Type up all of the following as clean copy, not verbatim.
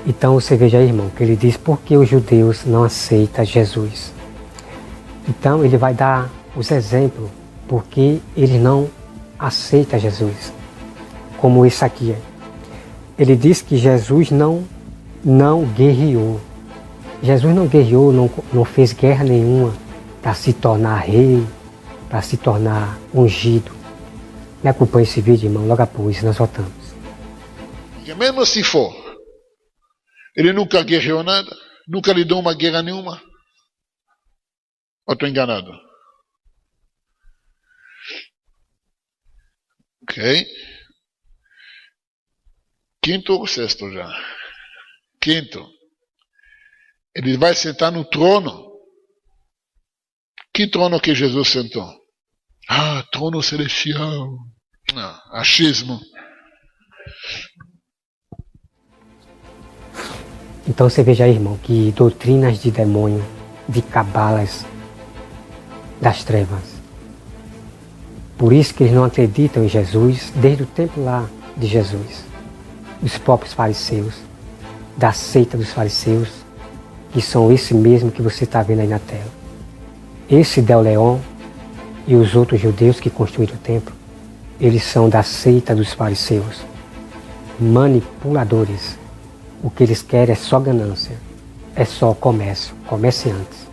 Então você veja aí, irmão, que ele diz por que os judeus não aceitam Jesus. Então ele vai dar os exemplos porque eles não aceitam Jesus. Como esse aqui. Ele diz que Jesus não guerreou. Jesus não guerreou, não fez guerra nenhuma para se tornar rei, para se tornar ungido. Me acompanhe esse vídeo, irmão, logo após nós voltamos. Porque mesmo se for, ele nunca guerreou nada, nunca lhe deu uma guerra nenhuma. Ou estou enganado? Ok. Quinto ou sexto já? Quinto. Ele vai sentar no trono. Que trono que Jesus sentou? Ah, trono celestial. Não, achismo. Então você veja aí, irmão, que doutrinas de demônio, de cabalas das trevas. Por isso que eles não acreditam em Jesus desde o tempo lá de Jesus. Os próprios fariseus, da seita dos fariseus, que são esse mesmo que você está vendo aí na tela. Esse Del Leon e os outros judeus que construíram o templo, eles são da seita dos fariseus, manipuladores. O que eles querem é só ganância, é só comércio, comerciantes.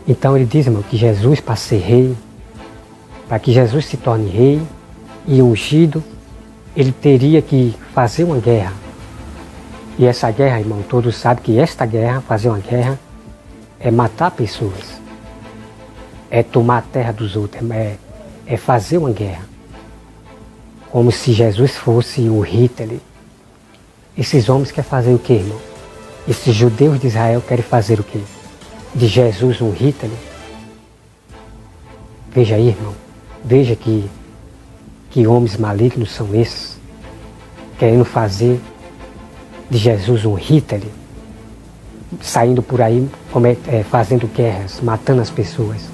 Então ele diz, irmão, que Jesus, para ser rei, para que Jesus se torne rei e ungido, ele teria que fazer uma guerra. E essa guerra, irmão, todos sabem que esta guerra, fazer uma guerra, é matar pessoas. É tomar a terra dos outros, é fazer uma guerra. Como se Jesus fosse o Hitler. Esses homens querem fazer o quê, irmão? Esses judeus de Israel querem fazer o quê? De Jesus um Hitler? Veja aí, irmão. Veja que homens malignos são esses, querendo fazer de Jesus um Hitler, saindo por aí fazendo guerras, matando as pessoas.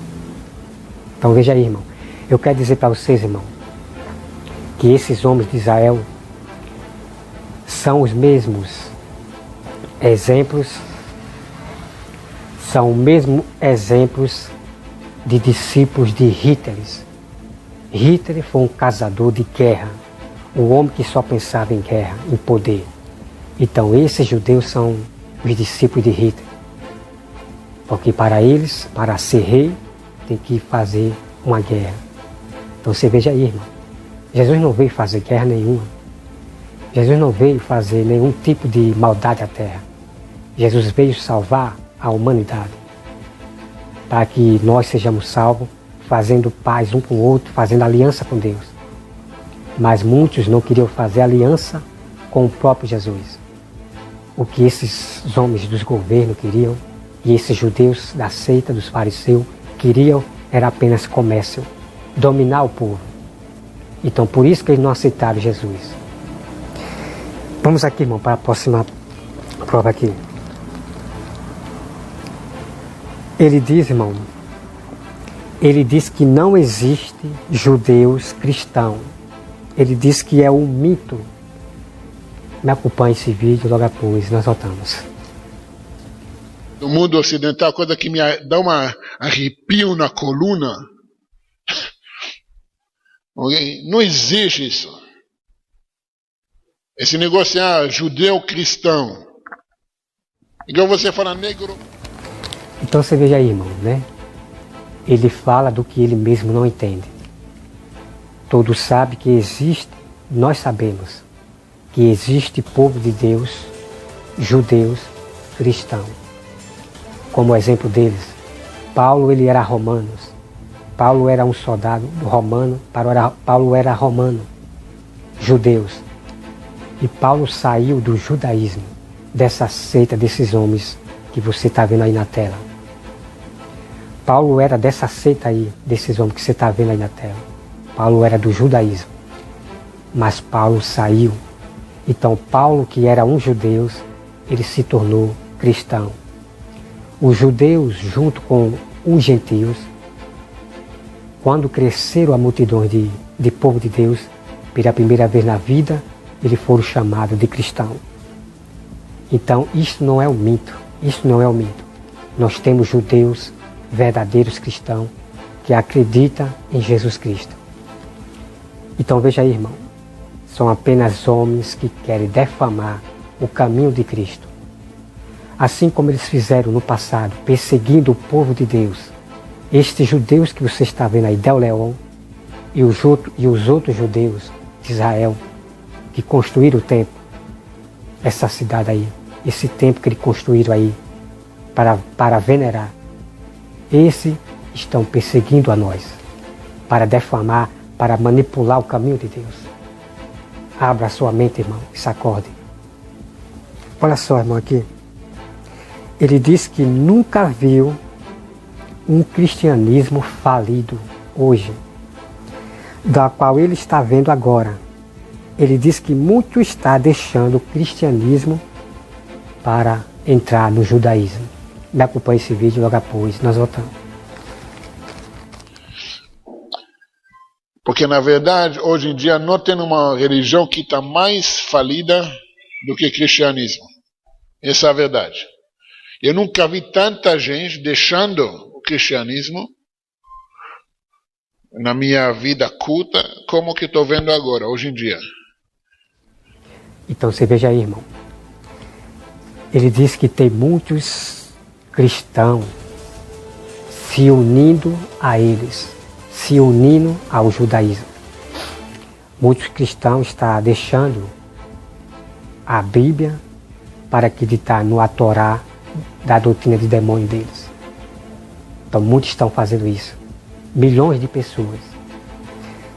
Então veja aí, irmão. Eu quero dizer para vocês, irmão, que esses homens de Israel são os mesmos exemplos, são os mesmos exemplos de discípulos de Hitler. Hitler foi um caçador de guerra, um homem que só pensava em guerra, em poder. Então esses judeus são os discípulos de Hitler. Porque para eles, para ser rei, tem que fazer uma guerra. Então você veja aí, irmão. Jesus não veio fazer guerra nenhuma. Jesus não veio fazer nenhum tipo de maldade à terra. Jesus veio salvar a humanidade. Para que nós sejamos salvos, fazendo paz um com o outro, fazendo aliança com Deus. Mas muitos não queriam fazer aliança com o próprio Jesus. O que esses homens dos governos queriam, e esses judeus da seita dos fariseus queriam, era apenas comércio, dominar o povo. Então por isso que eles não aceitaram Jesus. Vamos aqui, irmão, para a próxima prova aqui. Ele diz, irmão, ele diz que não existe judeus cristãos. Ele diz que é um mito. Me acompanhe esse vídeo, logo após nós voltamos. No mundo ocidental, coisa que me dá um arrepio na coluna. Não existe isso. Esse negócio é judeu cristão. Igual você fala negro. Então você veja aí, irmão, né? Ele fala do que ele mesmo não entende. Todos sabem que existe, nós sabemos, que existe povo de Deus, judeus, cristãos. Como exemplo deles, Paulo ele era romano. Paulo era um soldado romano, Paulo era romano, judeus. E Paulo saiu do judaísmo, dessa seita desses homens que você está vendo aí na tela. Paulo era dessa seita aí, desses homens que você está vendo aí na tela. Paulo era do judaísmo. Mas Paulo saiu. Então Paulo, que era um judeu, ele se tornou cristão. Os judeus, junto com os gentios, quando cresceram a multidão de povo de Deus, pela primeira vez na vida, eles foram chamados de cristão. Então, isso não é um mito. Isso não é um mito. Nós temos judeus, verdadeiros cristãos, que acreditam em Jesus Cristo. Então, veja aí, irmão. São apenas homens que querem defamar o caminho de Cristo. Assim como eles fizeram no passado, perseguindo o povo de Deus. Estes judeus que você está vendo aí, Del Leon, e os outros judeus de Israel, que construíram o templo, essa cidade aí, esse templo que eles construíram aí, para venerar. Esses estão perseguindo a nós, para defamar, para manipular o caminho de Deus. Abra sua mente, irmão, e se acorde. Olha só, irmão, aqui. Ele diz que nunca viu um cristianismo falido hoje, da qual ele está vendo agora. Ele diz que muito está deixando o cristianismo para entrar no judaísmo. Me acompanhe esse vídeo logo após, nós voltamos. Porque, na verdade, hoje em dia não tem uma religião que está mais falida do que o cristianismo. Essa é a verdade. Eu nunca vi tanta gente deixando o cristianismo na minha vida culta como que estou vendo agora, hoje em dia. Então você veja aí, irmão. Ele diz que tem muitos cristãos se unindo a eles, se unindo ao judaísmo. Muitos cristãos estão deixando a Bíblia para acreditar no Torá da doutrina de demônio deles. Então muitos estão fazendo isso. Milhões de pessoas.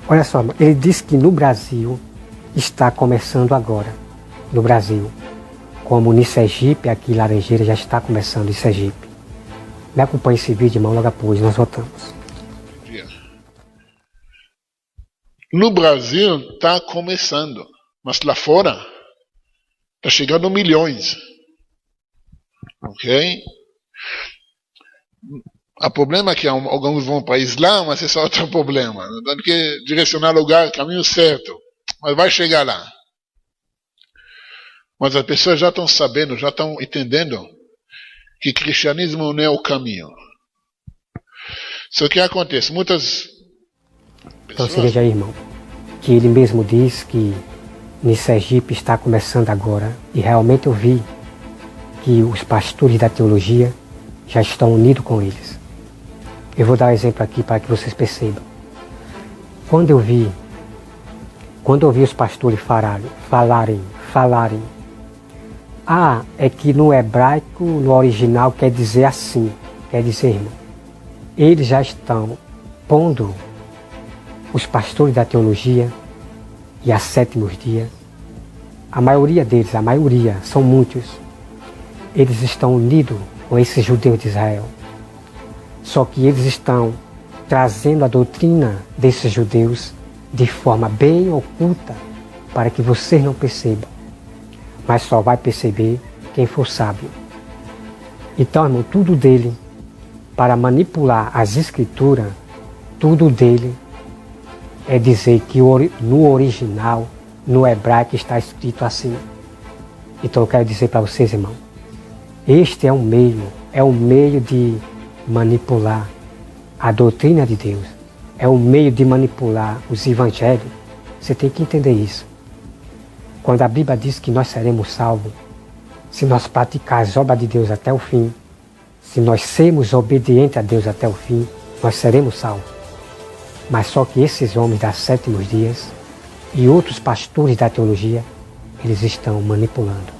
Olha só, ele diz que no Brasil está começando agora. No Brasil. Como no Sergipe, aqui em Laranjeira já está começando em Sergipe. Me acompanhe esse vídeo, irmão, logo após nós voltamos. No Brasil está começando, mas lá fora está chegando milhões. Ok? O problema é que alguns vão para o Islã, mas esse é outro problema. Tem que direcionar o lugar, caminho certo. Mas vai chegar lá. Mas as pessoas já estão sabendo, já estão entendendo que o cristianismo não é o caminho. Só que acontece, muitas pessoas... Então você veja aí, irmão, que ele mesmo diz que no Sergipe está começando agora. E realmente eu vi que os pastores da teologia já estão unidos com eles. Eu vou dar um exemplo aqui para que vocês percebam. Quando eu vi os pastores falarem, é que no hebraico, no original, quer dizer assim, quer dizer, irmão, eles já estão pondo os pastores da teologia e a sétimos dias, a maioria deles, são muitos, eles estão unidos com esses judeus de Israel. Só que eles estão trazendo a doutrina desses judeus de forma bem oculta para que vocês não percebam. Mas só vai perceber quem for sábio. Então, irmão, tudo dele, para manipular as escrituras, tudo dele é dizer que no original, no hebraico, está escrito assim. Então eu quero dizer para vocês, irmão, este é um meio de manipular a doutrina de Deus. É um meio de manipular os evangelhos. Você tem que entender isso. Quando a Bíblia diz que nós seremos salvos, se nós praticarmos a obra de Deus até o fim, se nós sermos obedientes a Deus até o fim, nós seremos salvos. Mas só que esses homens das sétimos dias e outros pastores da teologia, eles estão manipulando.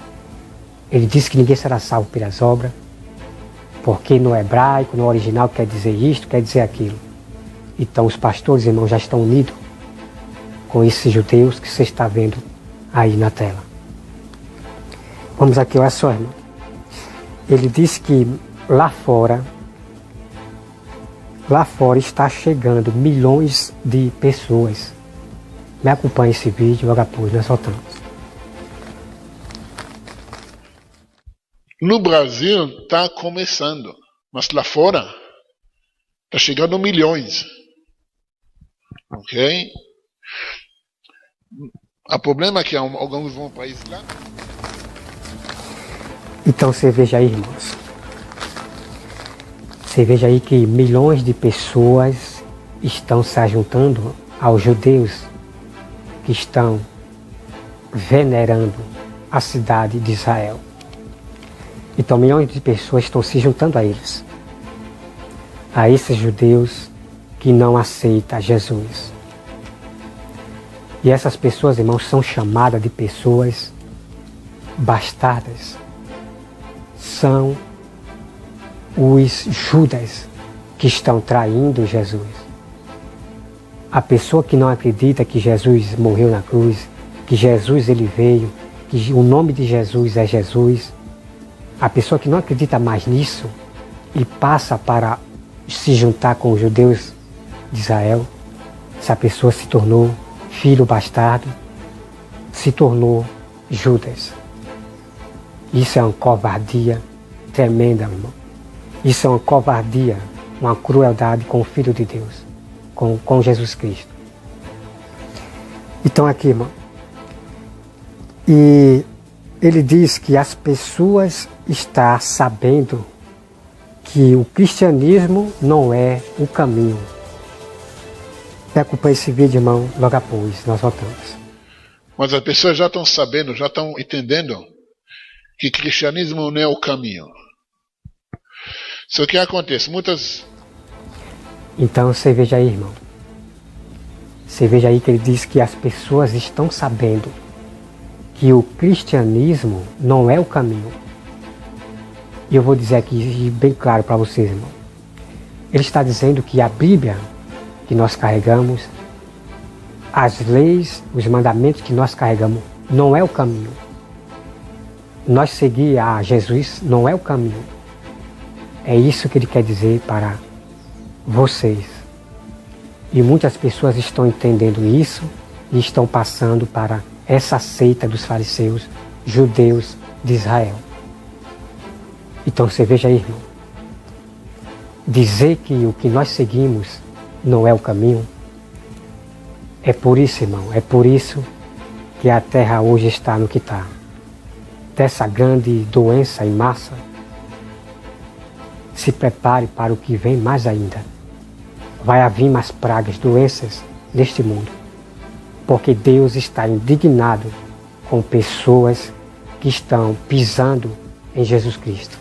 Ele diz que ninguém será salvo pelas obras, porque no hebraico, no original, quer dizer isto, quer dizer aquilo. Então os pastores, irmãos, já estão unidos com esses judeus que você está vendo aí na tela. Vamos aqui, olha só, irmão. Ele diz que lá fora está chegando milhões de pessoas. Me acompanhe esse vídeo, logo após nós voltamos. No Brasil está começando, mas lá fora está chegando milhões. Ok? O problema é que alguns vão para o Islã. Então você veja aí, irmãos. Você veja aí que milhões de pessoas estão se juntando aos judeus que estão venerando a cidade de Israel. Então milhões de pessoas estão se juntando a eles, a esses judeus que não aceitam Jesus. E essas pessoas, irmãos, são chamadas de pessoas bastardas. São os Judas que estão traindo Jesus. A pessoa que não acredita que Jesus morreu na cruz, que Jesus ele veio, que o nome de Jesus é Jesus, a pessoa que não acredita mais nisso e passa para se juntar com os judeus de Israel, essa pessoa se tornou filho bastardo, se tornou Judas. Isso é uma covardia tremenda, irmão. Isso é uma covardia, uma crueldade com o Filho de Deus, com Jesus Cristo. Então aqui, irmão, e ele diz que as pessoas estão sabendo que o cristianismo não é o caminho. Acompanhe esse vídeo, irmão, logo após nós voltamos. Mas as pessoas já estão sabendo, já estão entendendo que cristianismo não é o caminho. Só que acontece, muitas... Então você veja aí, irmão. Você veja aí que ele diz que as pessoas estão sabendo que o cristianismo não é o caminho. E eu vou dizer aqui bem claro para vocês, irmão. Ele está dizendo que a Bíblia que nós carregamos, as leis, os mandamentos que nós carregamos, não é o caminho. Nós seguir a Jesus não é o caminho. É isso que ele quer dizer para vocês. E muitas pessoas estão entendendo isso e estão passando para essa seita dos fariseus, judeus de Israel. Então você veja aí, irmão. Dizer que o que nós seguimos não é o caminho. É por isso, irmão, é por isso que a terra hoje está no que está. Dessa grande doença em massa, se prepare para o que vem mais ainda. Vai haver mais pragas, doenças neste mundo. Porque Deus está indignado com pessoas que estão pisando em Jesus Cristo.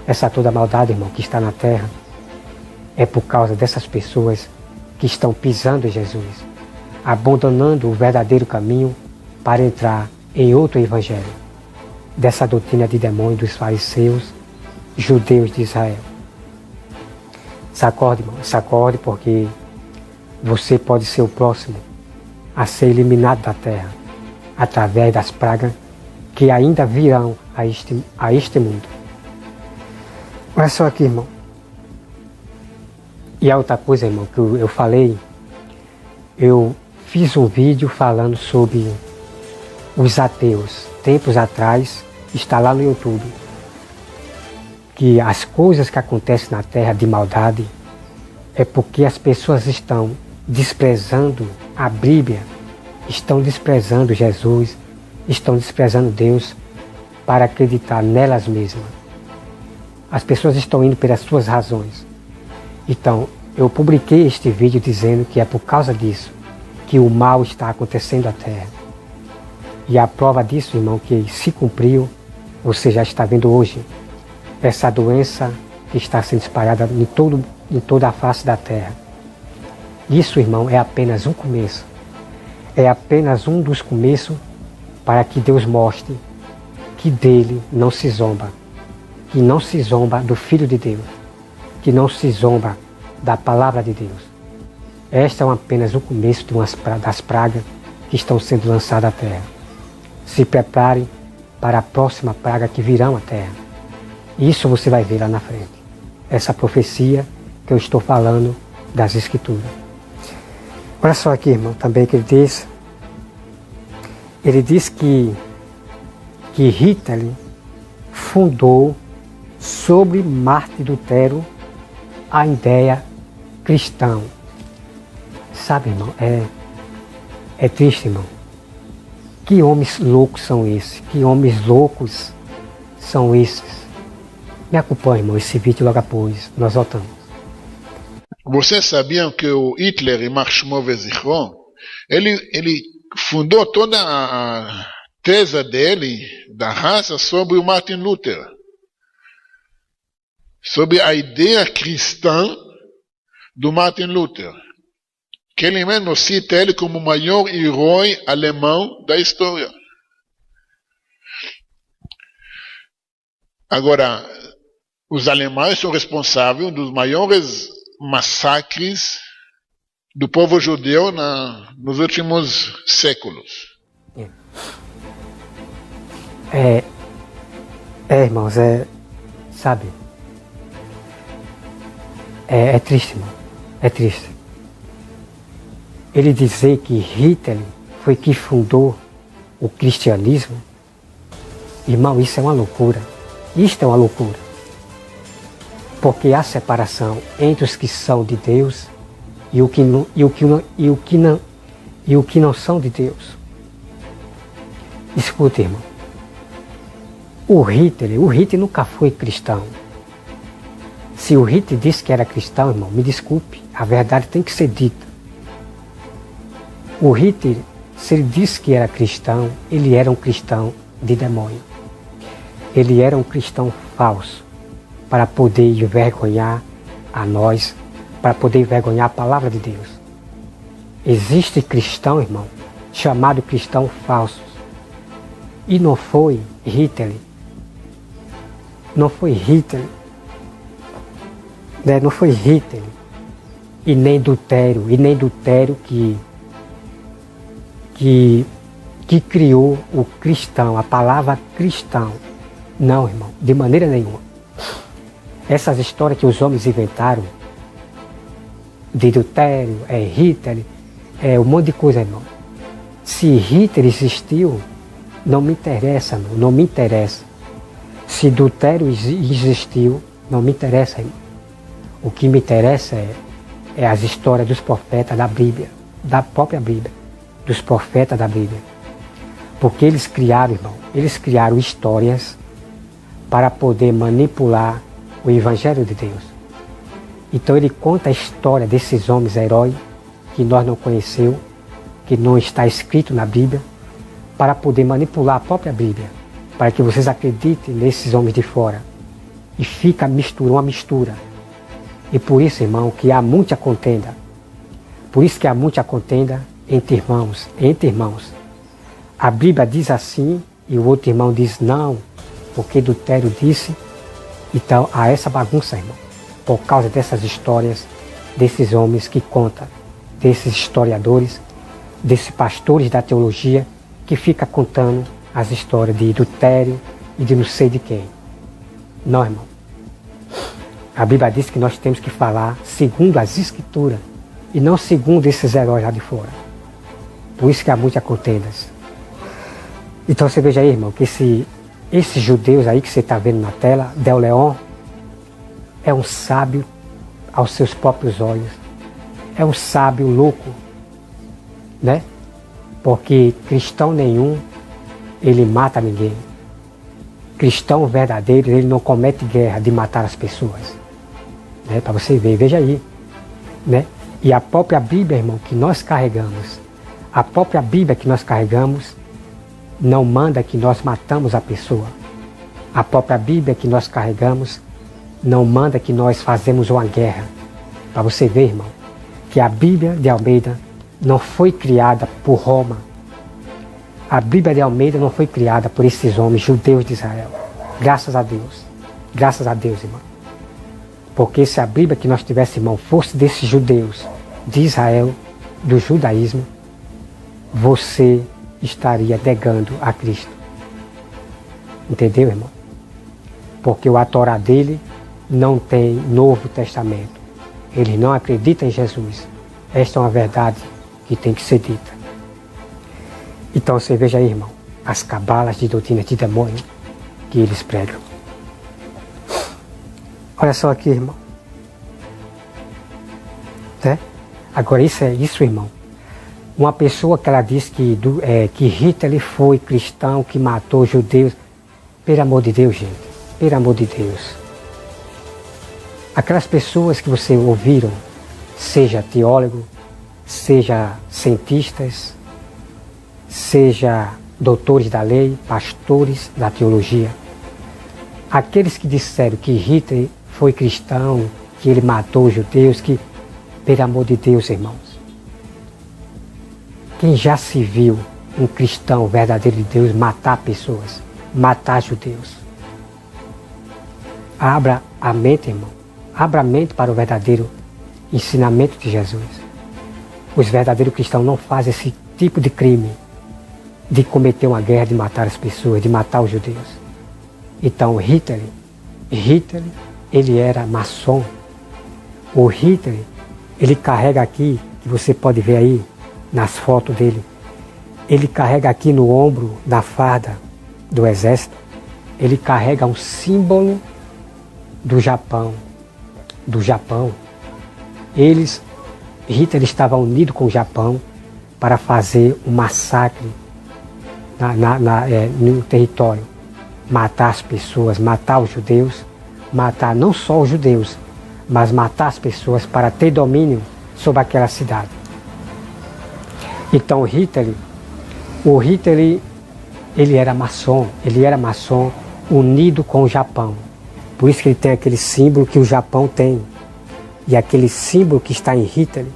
Essa toda maldade, irmão, que está na terra, é por causa dessas pessoas que estão pisando em Jesus, abandonando o verdadeiro caminho para entrar em outro evangelho, dessa doutrina de demônio dos fariseus, judeus de Israel. Sacode, irmão, sacode, porque você pode ser o próximo a ser eliminado da terra através das pragas que ainda virão a este mundo. Olha só aqui, irmão. E a outra coisa, irmão, que eu falei, eu fiz um vídeo falando sobre os ateus. Tempos atrás, está lá no YouTube, que as coisas que acontecem na terra de maldade é porque as pessoas estão desprezando a Bíblia, estão desprezando Jesus, estão desprezando Deus para acreditar nelas mesmas. As pessoas estão indo pelas suas razões. Então, eu publiquei este vídeo dizendo que é por causa disso que o mal está acontecendo na terra. E a prova disso, irmão, que se cumpriu, você já está vendo hoje, essa doença que está sendo espalhada em toda a face da terra. Isso, irmão, é apenas um começo. É apenas um dos começos para que Deus mostre que dele não se zomba. Que não se zomba do Filho de Deus. Que não se zomba da palavra de Deus. Esta é apenas o começo das pragas que estão sendo lançadas à terra. Se prepare para a próxima praga que virão à terra. Isso você vai ver lá na frente. Essa profecia que eu estou falando das Escrituras. Olha só aqui, irmão, também que ele diz. Ele diz que Hitler fundou sobre Martin Lutero a ideia cristã. Sabe, irmão, é triste, irmão. Que homens loucos são esses? Que homens loucos são esses. Me acompanhe, irmão, esse vídeo logo após nós voltamos. Vocês sabiam que o Hitler, יימח שמו וזכרו, ele fundou toda a tese dele, da raça, sobre o Martin Luther. Sobre a ideia cristã do Martin Luther. Que ele mesmo cita ele como o maior herói alemão da história. Agora, os alemães são responsáveis dos maiores massacres do povo judeu nos últimos séculos. Irmãos, sabe, é triste, irmão, é triste. Ele dizer que Hitler foi que fundou o cristianismo, irmão, isso é uma loucura. Isto é uma loucura. Porque há separação entre os que são de Deus e o que não são de Deus. Escuta, irmão. O Hitler nunca foi cristão. Se o Hitler disse que era cristão, irmão, me desculpe, a verdade tem que ser dita. O Hitler, se ele disse que era cristão, ele era um cristão de demônio. Ele era um cristão falso, para poder envergonhar a nós, para poder envergonhar a palavra de Deus. Existe cristão, irmão, chamado cristão falsos. E não foi Hitler. Não foi Hitler. Não foi Hitler. E nem Lutero que criou o cristão, a palavra cristão. Não, irmão, de maneira nenhuma. Essas histórias que os homens inventaram, de Lutero, Hitler, um monte de coisa, irmão. Se Hitler existiu, não me interessa, irmão, não me interessa. Se Lutero existiu, não me interessa, irmão. O que me interessa é as histórias dos profetas da Bíblia, da própria Bíblia, dos profetas da Bíblia. Porque eles criaram, irmão, histórias para poder manipular o Evangelho de Deus. Então ele conta a história desses homens heróis que nós não conhecemos, que não está escrito na Bíblia, para poder manipular a própria Bíblia, para que vocês acreditem nesses homens de fora. E fica uma mistura. E por isso, irmão, que há muita contenda. Por isso que há muita contenda entre irmãos. A Bíblia diz assim e o outro irmão diz não, porque Lutero disse. Então há essa bagunça, irmão, por causa dessas histórias, desses homens que contam, desses historiadores, desses pastores da teologia que ficam contando as histórias de Lutero e de não sei de quem. Não, irmão. A Bíblia diz que nós temos que falar segundo as Escrituras e não segundo esses heróis lá de fora. Por isso que há muitas contendas. Então você veja aí, irmão, que esses judeus aí que você está vendo na tela, Del Leon, é um sábio aos seus próprios olhos. É um sábio louco, né? Porque cristão nenhum, ele mata ninguém. Cristão verdadeiro, ele não comete guerra de matar as pessoas. Né? Para você ver, veja aí. Né? E a própria Bíblia, irmão, que nós carregamos, não manda que nós matamos a pessoa. A própria Bíblia que nós carregamos não manda que nós fazemos uma guerra. Para você ver, irmão, que a Bíblia de Almeida não foi criada por Roma. A Bíblia de Almeida não foi criada por esses homens judeus de Israel. Graças a Deus. Graças a Deus, irmão. Porque se a Bíblia que nós tivéssemos, irmão, fosse desses judeus de Israel, do judaísmo, você estaria negando a Cristo. Entendeu, irmão? Porque a Torá dele não tem Novo Testamento. Ele não acredita em Jesus. Esta é uma verdade que tem que ser dita. Então você veja aí, irmão, as cabalas de doutrina de demônio que eles pregam. Olha só aqui, irmão. Né? Agora isso, irmão. Uma pessoa que ela diz que Hitler foi cristão, que matou judeus. Pelo amor de Deus, gente. pelo amor de Deus. Aquelas pessoas que você ouviram, seja teólogo, seja cientistas, seja doutores da lei, pastores da teologia, aqueles que disseram que Hitler foi cristão, que ele matou os judeus, que, pelo amor de Deus, irmãos, quem já se viu um cristão verdadeiro de Deus matar pessoas, matar judeus? Abra a mente, irmão. Abra a mente para o verdadeiro ensinamento de Jesus. Os verdadeiros cristãos não fazem esse tipo de crime, de cometer uma guerra, de matar as pessoas, de matar os judeus. Então Hitler, ele era maçom. O Hitler, ele carrega aqui, que você pode ver aí nas fotos dele, ele carrega aqui no ombro, na farda do exército, ele carrega um símbolo do Japão. Hitler estava unido com o Japão para fazer um massacre no território, matar as pessoas, matar os judeus, matar não só os judeus, mas matar as pessoas para ter domínio sobre aquela cidade. Então o Hitler, ele era maçom unido com o Japão. Por isso que ele tem aquele símbolo que o Japão tem. E aquele símbolo que está em Hitler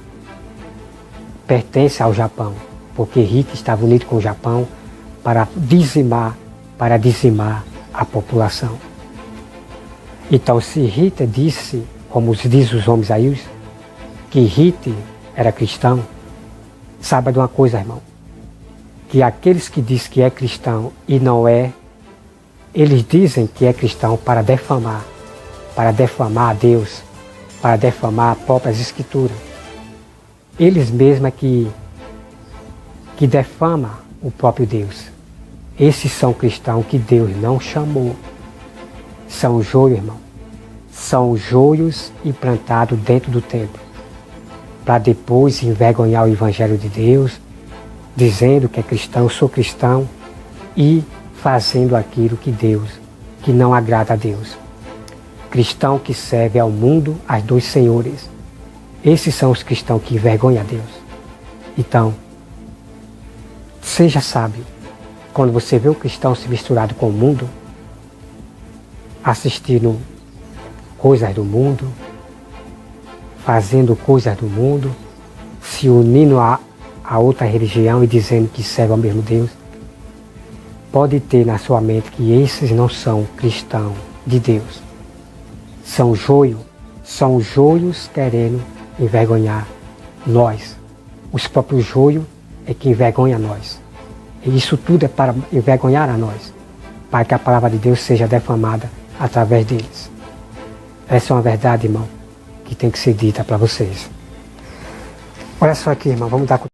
pertence ao Japão, porque Hitler estava unido com o Japão para dizimar a população. Então, se Hitler disse, como diz os homens aí, que Hitler era cristão, saiba de uma coisa, irmão, que aqueles que dizem que é cristão e não é, eles dizem que é cristão para defamar a Deus, para defamar as próprias escrituras. Eles mesmos é que defamam o próprio Deus. Esses são cristãos que Deus não chamou. São joios, irmão. São joios implantados dentro do templo, para depois envergonhar o Evangelho de Deus, dizendo que é cristão, sou cristão, e fazendo aquilo que não agrada a Deus. Cristão que serve ao mundo, aos dois senhores. Esses são os cristãos que envergonham a Deus. Então, seja sábio. Quando você vê um cristão se misturado com o mundo, assistindo coisas do mundo, fazendo coisas do mundo, se unindo a outra religião e dizendo que serve ao mesmo Deus, pode ter na sua mente que esses não são cristãos de Deus. São joios querendo envergonhar nós. Os próprios joios é que envergonha nós. E isso tudo é para envergonhar a nós, para que a palavra de Deus seja defamada através deles. Essa é uma verdade, irmão, que tem que ser dita para vocês. Olha só aqui, irmão, vamos dar